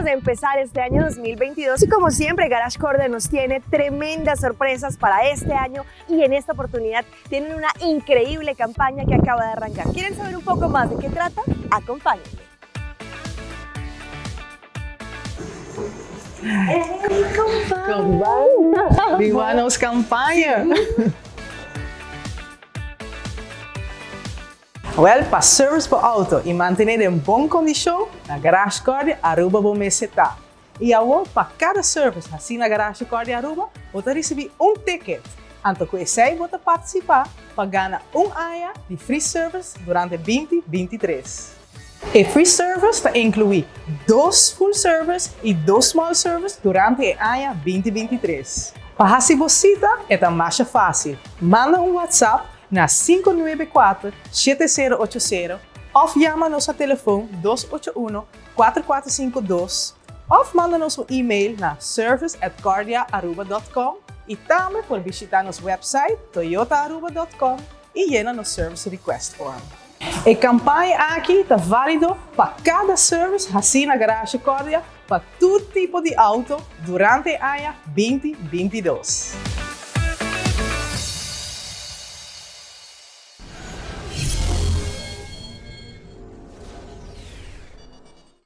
Acabamos de empezar este año 2022 y como siempre Garage Cordia nos tiene tremendas sorpresas para este año y en esta oportunidad tienen una increíble campaña que acaba de arrancar. ¿Quieren saber un poco más de qué trata? Acompáñenme. Campagna! Viva campanha! Well, para service para auto e manter em boa condição, na Garage Cordia Aruba você está. E agora, para cada service assim na Garage Cordia Aruba, você recebe ticket. Então, você vai participar para ganhar área de free service durante 2023. E free service inclui 2 full service e 2 small service durante a área 2023. Para fazer você é mais fácil. Manda WhatsApp na 594-7080 ou chama nosso telefone 281-4452 ou manda nosso e-mail na service@cordiaaruba.com e também pode visitar nosso website toyotaaruba.com e llena nosso service request form. A campanha aqui está válida para cada service assim na Garage Cordia para todo tipo de auto durante a área 2022.